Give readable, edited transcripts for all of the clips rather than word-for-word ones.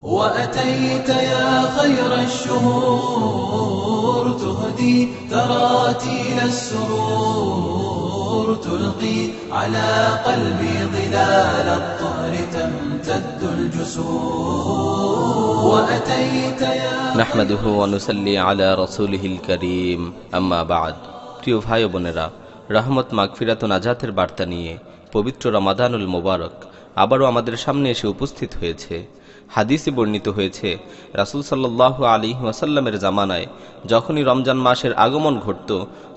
وأتيت يا خير الشهور تهدي تراتيل السرور تلقي على قلبي ظلال الطهر تمتد الجسور وأتيت يا نحمده ونصلي على رسوله الكريم أما بعد প্রিয় ভাই ও বোনেরা, রহমত মাগফিরাত ও নাজাতের বার্তা নিয়ে পবিত্র রমাদানুল মোবারক আবারও আমাদের সামনে এসে উপস্থিত হয়েছে। হাদিসে বর্ণিত হয়েছে, রাসূল সাল্লাল্লাহু আলাইহি ওয়াসাল্লামের জামানায় যখনই রমজান মাসের আগমন ঘটত,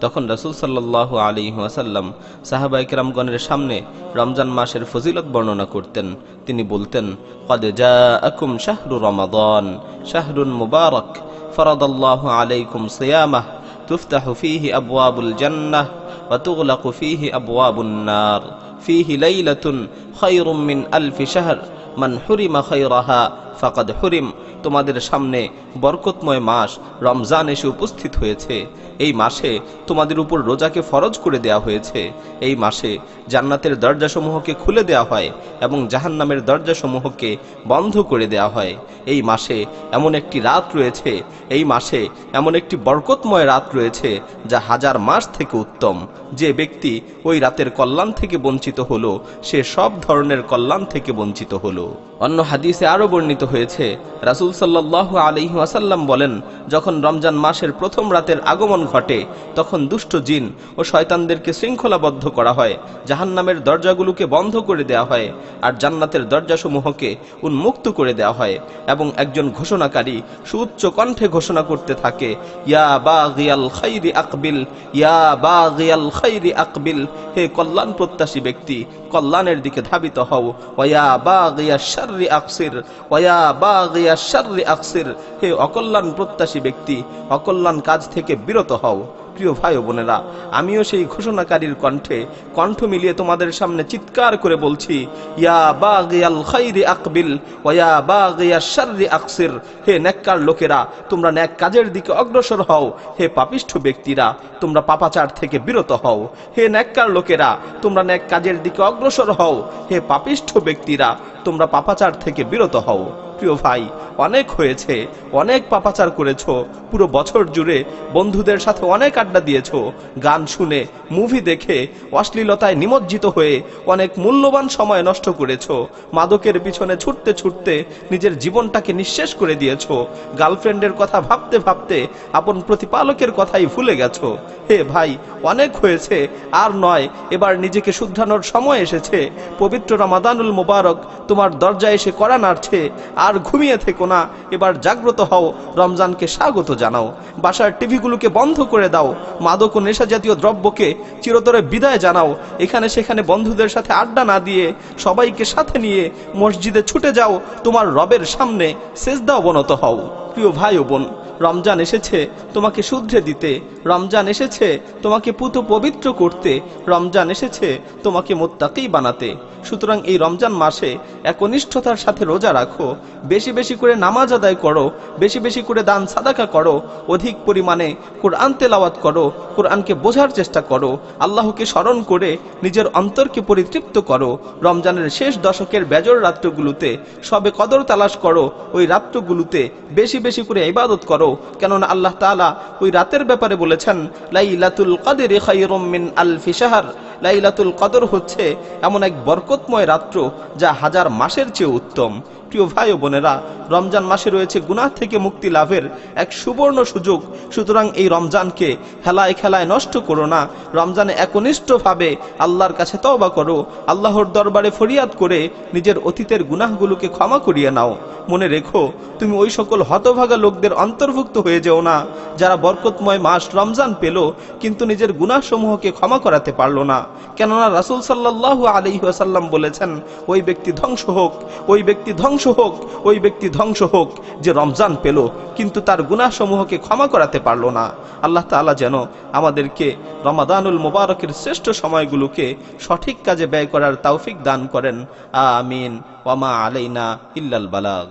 তখন রাসূল সাল্লাল্লাহু আলাইহি ওয়াসাল্লাম সাহাবায়ে কেরামগণের সামনে রমজান মাসের ফজিলত বর্ণনা করতেন। তিনি বলতেন, ক্বাদ জাআকুম শাহরু রমাদান শাহরুন মুবারক ফারাদাল্লাহু আলাইকুম সিয়ামাহ তুফতাহু ফীহি আবওয়াবুল জান্নাহ ওয়া তুগলাকু ফীহি আবওয়াবুন নার ফীহি লাইলাতুন খায়রুম মিন আলফি শাহর মান হুরিমা খায়রাহা ফাকাদ হুরিম। তোমাদের সামনে বরকতময় মাস রমজান এসে উপস্থিত হয়েছে। এই মাসে তোমাদের উপর রোজাকে ফরজ করে দেয়া হয়েছে। এই মাসে জান্নাতের দরজাসমূহকে খুলে দেয়া হয় এবং জাহান্নামের দরজাসমূহকে বন্ধ করে দেয়া হয়। এই মাসে এমন একটি রাত রয়েছে, এই মাসে এমন একটি বরকতময় রাত রয়েছে যা হাজার মাস থেকে উত্তম। যে ব্যক্তি ওই রাতের কল্যাণ থেকে বঞ্চিত হলো, সে সব ধরনের কল্যাণ থেকে বঞ্চিত হলো। অন্য হাদিসে আরো বর্ণিত হয়েছে, রাসূল সাল্লাল্লাহু আলাইহি ওয়াসাল্লাম বলেন, যখন রমজান মাসের প্রথম রাতের আগমন ঘটে, তখন দুষ্ট জিন ও শয়তানদেরকে শৃঙ্খলাবদ্ধ করা হয়, জাহান্নামের দরজাগুলোকে বন্ধ করে দেয়া হয় আর জান্নাতের দরজাসমূহকে উন্মুক্ত করে দেয়া হয় এবং একজন ঘোষণাকারী সুউচ্চ কণ্ঠে ঘোষণা করতে থাকে, ইয়া বাগিয়াল খাইরি আকবিল, ইয়া বাগিয়াল খাইরি আকবিল, হে কল্যাণ প্রত্যাশী ব্যক্তি, কল্যাণের দিকে ধাবিত হও, ওয়া বাগিয়াশ শাররি আকসির, ওয়া বাগিয়াশ শাররি আকসির, হে অকল্যাণ প্রত্যাশী ব্যক্তি, অকল্যাণ কাজ থেকে বিরত হও। প্রিয় ভাই ও বোনেরা, আমিও সেই ঘোষণাকারীর কণ্ঠে কণ্ঠ মিলিয়ে তোমাদের সামনে চিৎকার করে বলছি, ইয়া বাগিয়াল খাইরি আকবিল ওয়া বাগিয়াশ শাররি আকসির, হে নেককার লোকেরা, তোমরা নেক কাজের দিকে অগ্রসর হও, হে পাপিষ্ঠ ব্যক্তিরা, তোমরা পাপাচার থেকে বিরত হও। হে নেককার লোকেরা, তোমরা নেক কাজের দিকে অগ্রসর হও, হে পাপিষ্ঠ ব্যক্তিরা, তোমরা পাপাচার থেকে বিরত হও। প্রিয় ভাই, অনেক হয়েছে, অনেক পাপাচার করেছো, পুরো বছর জুড়ে বন্ধুদের সাথে অনেক আড্ডা দিয়েছো, গান শুনে, মুভি দেখে, অশ্লীলতায় নিমজ্জিত হয়ে অনেক মূল্যবান সময় নষ্ট করেছো, মাদকের পিছনে ছুটতে ছুটতে নিজের জীবনটাকে নিঃশেষ করে দিয়েছো, গার্লফ্রেন্ডের কথা ভাবতে ভাবতে আপন প্রতিপালকের কথাই ভুলে গেছো। হে ভাই, অনেক হয়েছে, আর নয়, এবার নিজেকে শুধরানোর সময় এসেছে। পবিত্র রমাদানুল মোবারক তোমার দরজায় এসে কড়া নাড়ছে, আর ঘুমিয়ে থেকো না, এবার জাগ্রত হও, রমজানকে স্বাগত জানাও। বাসার টিভিগুলোকে বন্ধ করে দাও, মাদক ও নেশা জাতীয় দ্রব্যকে চিরতরে বিদায় জানাও। এখানে সেখানে বন্ধুদের সাথে আড্ডা না দিয়ে সবাইকে সাথে নিয়ে মসজিদে ছুটে যাও, তোমার রবের সামনে সেজদা অবনত হও। প্রিয় ভাই ও বোন, রমজান এসেছে তোমাকে শুধরে দিতে, রমজান এসেছে তোমাকে পুত পবিত্র করতে, রমজান এসেছে তোমাকে মুত্তাকি বানাতে। সুতরাং এই রমজান মাসে একনিষ্ঠতার সাথে রোজা রাখো, বেশি বেশি করে নামাজ আদায় করো, বেশি বেশি করে দান সাদাকা করো, অধিক পরিমাণে কোরআন তেলাওয়াত করো, কোরআনকে বোঝার চেষ্টা করো, আল্লাহকে স্মরণ করে নিজের অন্তরকে পরিতৃপ্ত করো। রমজানের শেষ দশকের বেজর রাত্রগুলোতে সবে কদর তালাশ করো, ওই রাত্রগুলোতে বেশি বেশি করে ইবাদত করো, কেননা আল্লাহ তাআলা ওই রাতের ব্যাপারে বলেছেন, লাইলাতুল কদরি খায়রুম মিন আলফি শাহর, লাইলাতুল কদর হচ্ছে এমন এক বরকতময় রাত্র যা হাজার মাসের চেয়ে উত্তম। প্রিয় ভাই ও বোনেরা, রমজান মাসে রয়েছে গুনাহ থেকে মুক্তি লাভের এক সুবর্ণ সুযোগ। সুতরাং এই রমজানকে হেলায় খেলায় নষ্ট করো না। রমজানে একনিষ্ঠভাবে আল্লাহর কাছে তওবা করো, আল্লাহর দরবারে ফরিয়াদ করে নিজের অতীতের গুনাহগুলোকে ক্ষমা করিয়ে নাও। মনে রেখো, তুমি ওই সকল হতভাগা লোকদের অন্তর্ভুক্ত হয়ে যেও না যারা বরকতময় মাস রমজান পেল কিন্তু নিজের গুনাহসমূহকে ক্ষমা করাতে পারল না। কেননা রাসূল সাল্লাল্লাহু আলাইহি ওয়াসাল্লাম বলেছেন, ওই ব্যক্তি ধ্বংস হোক, ওই ব্যক্তি ধ্বংস হোক, ওই ব্যক্তি ধ্বংস হোক যে রমজান পেল কিন্তু তার গুনাহসমূহকে ক্ষমা করাতে পারল না। আল্লাহ তাআলা যেন আমাদেরকে রমাদানুল মোবারকের শ্রেষ্ঠ সময়গুলোকে সঠিক কাজে ব্যয় করার তৌফিক দান করেন। আমিন। ওয়া মা আলাইনা ইল্লাল বালাগ।